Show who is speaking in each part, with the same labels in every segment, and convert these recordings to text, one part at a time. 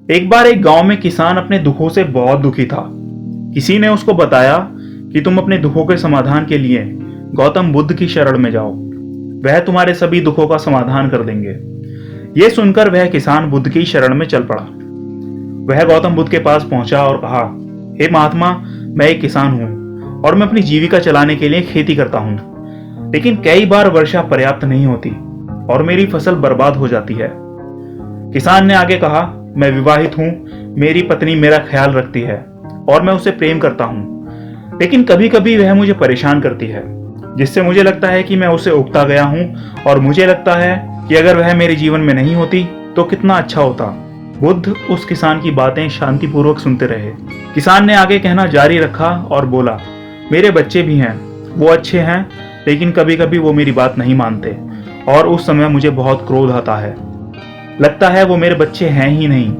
Speaker 1: एक बार एक गांव में किसान अपने दुखों से बहुत दुखी था। किसी ने उसको बताया कि तुम अपने दुखों के समाधान के लिए गौतम बुद्ध की शरण में जाओ, वह तुम्हारे सभी दुखों का समाधान कर देंगे। यह सुनकर वह किसान बुद्ध की शरण में चल पड़ा। वह गौतम बुद्ध के पास पहुंचा और कहा, हे महात्मा, मैं एक किसान हूं और मैं अपनी जीविका चलाने के लिए खेती करता हूं, लेकिन कई बार वर्षा पर्याप्त नहीं होती और मेरी फसल बर्बाद हो जाती है। किसान ने आगे कहा, मैं विवाहित हूं, मेरी पत्नी मेरा ख्याल रखती है और मैं उसे प्रेम करता हूं, लेकिन कभी कभी वह मुझे परेशान करती है, जिससे मुझे लगता है कि मैं उसे उकता गया हूं और मुझे लगता है कि अगर वह मेरे जीवन में नहीं होती तो कितना अच्छा होता। बुद्ध उस किसान की बातें शांतिपूर्वक सुनते रहे। किसान ने आगे कहना जारी रखा और बोला, मेरे बच्चे भी हैं, वो अच्छे हैं, लेकिन कभी कभी वो मेरी बात नहीं मानते और उस समय मुझे बहुत क्रोध आता है। लगता है वो मेरे बच्चे हैं ही नहीं।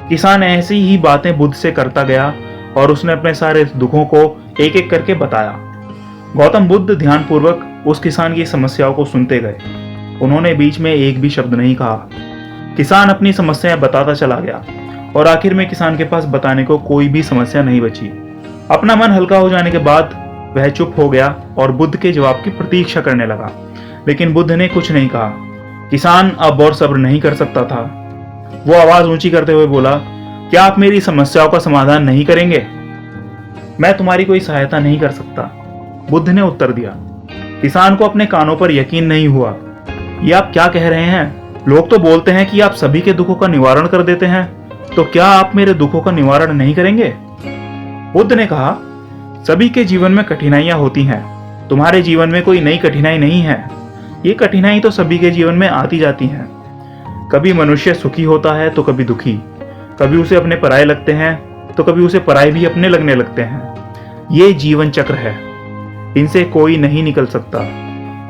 Speaker 1: किसान ऐसी ही बातें बुद्ध से करता गया और उसने अपने सारे दुखों को एक एक करके बताया। गौतम बुद्ध ध्यानपूर्वक उस किसान की समस्याओं को सुनते गए। उन्होंने बीच में एक भी शब्द नहीं कहा। किसान अपनी समस्याएं बताता चला गया और आखिर में किसान के पास बताने को कोई भी समस्या नहीं बची। अपना मन हल्का हो जाने के बाद वह चुप हो गया और बुद्ध के जवाब की प्रतीक्षा करने लगा, लेकिन बुद्ध ने कुछ नहीं कहा। किसान अब और सब्र नहीं कर सकता था। वो आवाज ऊंची करते हुए बोला, क्या आप मेरी समस्याओं का समाधान नहीं करेंगे? मैं तुम्हारी कोई सहायता नहीं कर सकता, बुद्ध ने उत्तर दिया। किसान को अपने कानों पर यकीन नहीं हुआ। ये आप क्या कह रहे हैं? लोग तो बोलते हैं कि आप सभी के दुखों का निवारण कर देते हैं, तो क्या आप मेरे दुखों का निवारण नहीं करेंगे? बुद्ध ने कहा, सभी के जीवन में कठिनाइयां होती हैं, तुम्हारे जीवन में कोई नई कठिनाई नहीं है। ये कठिनाई तो सभी के जीवन में आती जाती है। कभी मनुष्य सुखी होता है तो कभी दुखी, कभी उसे अपने पराये लगते हैं तो कभी उसे पराये भी अपने लगने लगते हैं। ये जीवन चक्र है, इनसे कोई नहीं निकल सकता।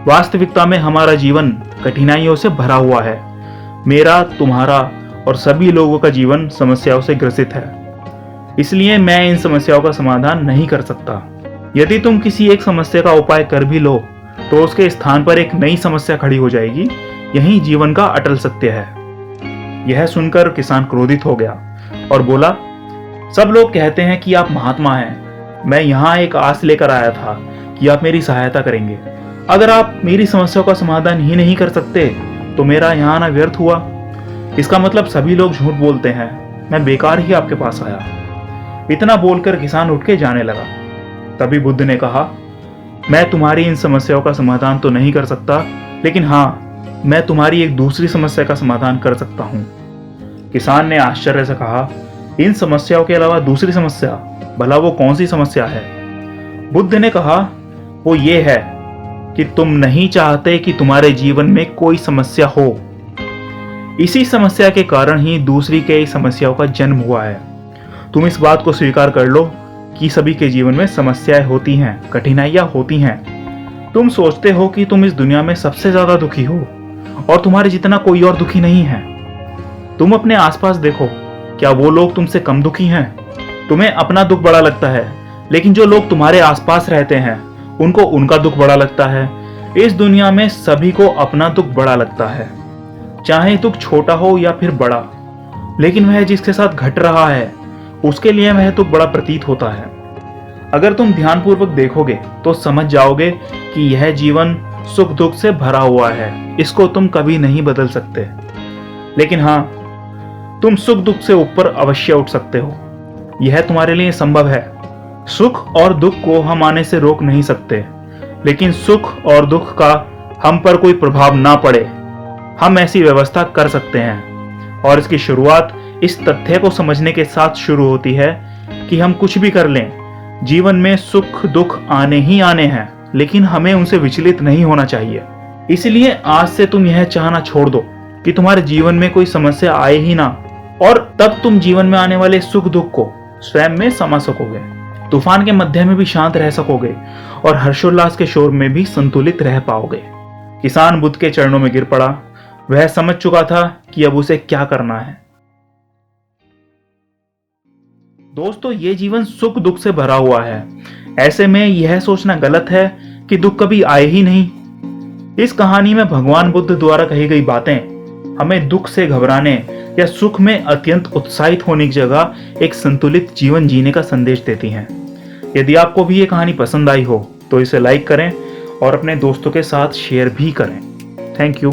Speaker 1: वास्तविकता में हमारा जीवन कठिनाइयों से भरा हुआ है। मेरा, तुम्हारा और सभी लोगों का जीवन समस्याओं से ग्रसित है, इसलिए मैं इन समस्याओं का समाधान नहीं कर सकता। यदि तुम किसी एक समस्या का उपाय कर भी लो तो उसके स्थान पर एक नई समस्या खड़ी हो जाएगी। यही जीवन का अटल सत्य है। यह सुनकर किसान क्रोधित हो गया और बोला, सब लोग कहते हैं कि आप महात्मा हैं। मैं यहाँ एक आस लेकर आया था कि आप मेरी सहायता करेंगे। अगर आप मेरी समस्याओं का समाधान ही नहीं कर सकते तो मेरा यहाँ आना व्यर्थ हुआ। इसका मतलब सभी लोग झूठ बोलते हैं, मैं बेकार ही आपके पास आया। इतना बोलकर किसान उठ के जाने लगा। तभी बुद्ध ने कहा, मैं तुम्हारी इन समस्याओं का समाधान तो नहीं कर सकता, लेकिन हाँ, मैं तुम्हारी एक दूसरी समस्या का समाधान कर सकता हूँ। किसान ने आश्चर्य से कहा, इन समस्याओं के अलावा दूसरी समस्या? भला वो कौन सी समस्या है? बुद्ध ने कहा, वो ये है कि तुम नहीं चाहते कि तुम्हारे जीवन में कोई समस्या हो। इसी समस्या के कारण ही दूसरी कई समस्याओं का जन्म हुआ है। तुम इस बात को स्वीकार कर लो कि सभी के जीवन में समस्याएं होती हैं, कठिनाइयां होती हैं। तुम सोचते हो कि तुम इस दुनिया में सबसे ज्यादा दुखी हो और तुम्हारे जितना कोई और दुखी नहीं है। तुम अपने आसपास देखो, क्या वो लोग तुमसे कम दुखी हैं? तुम्हें अपना दुख बड़ा लगता है, लेकिन जो लोग तुम्हारे आसपास रहते हैं उनको उनका दुख बड़ा लगता है। इस दुनिया में सभी को अपना दुख बड़ा लगता है, चाहे दुख छोटा हो या फिर बड़ा, लेकिन वह जिसके साथ घट रहा है उसके लिए वह दुख बड़ा प्रतीत होता है। अगर तुम ध्यानपूर्वक देखोगे तो समझ जाओगे कि यह जीवन सुख दुख से भरा हुआ है। इसको तुम कभी नहीं बदल सकते, लेकिन हाँ, तुम सुख दुख से ऊपर अवश्य उठ सकते हो। यह तुम्हारे लिए संभव है। सुख और दुख को हम आने से रोक नहीं सकते, लेकिन सुख और दुख का हम पर कोई प्रभाव ना पड़े, हम ऐसी व्यवस्था कर सकते हैं। और इसकी शुरुआत इस तथ्य को समझने के साथ शुरू होती है कि हम कुछ भी कर लें, जीवन में सुख दुख आने ही आने हैं, लेकिन हमें उनसे विचलित नहीं होना चाहिए। इसलिए आज से तुम यह चाहना छोड़ दो कि तुम्हारे जीवन में कोई समस्या आए ही ना, और तब तुम जीवन में आने वाले सुख दुख को स्वयं में समा सकोगे। तूफान के मध्य में भी शांत रह सकोगे और हर्षोल्लास के शोर में भी संतुलित रह पाओगे। किसान बुद्ध के चरणों में गिर पड़ा। वह समझ चुका था कि अब उसे क्या करना है। दोस्तों, ये जीवन सुख दुख से भरा हुआ है। ऐसे में यह सोचना गलत है कि दुख कभी आए ही नहीं। इस कहानी में भगवान बुद्ध द्वारा कही गई बातें हमें दुख से घबराने या सुख में अत्यंत उत्साहित होने की जगह एक संतुलित जीवन जीने का संदेश देती हैं। यदि आपको भी ये कहानी पसंद आई हो तो इसे लाइक करें और अपने दोस्तों के साथ शेयर भी करें। Thank you.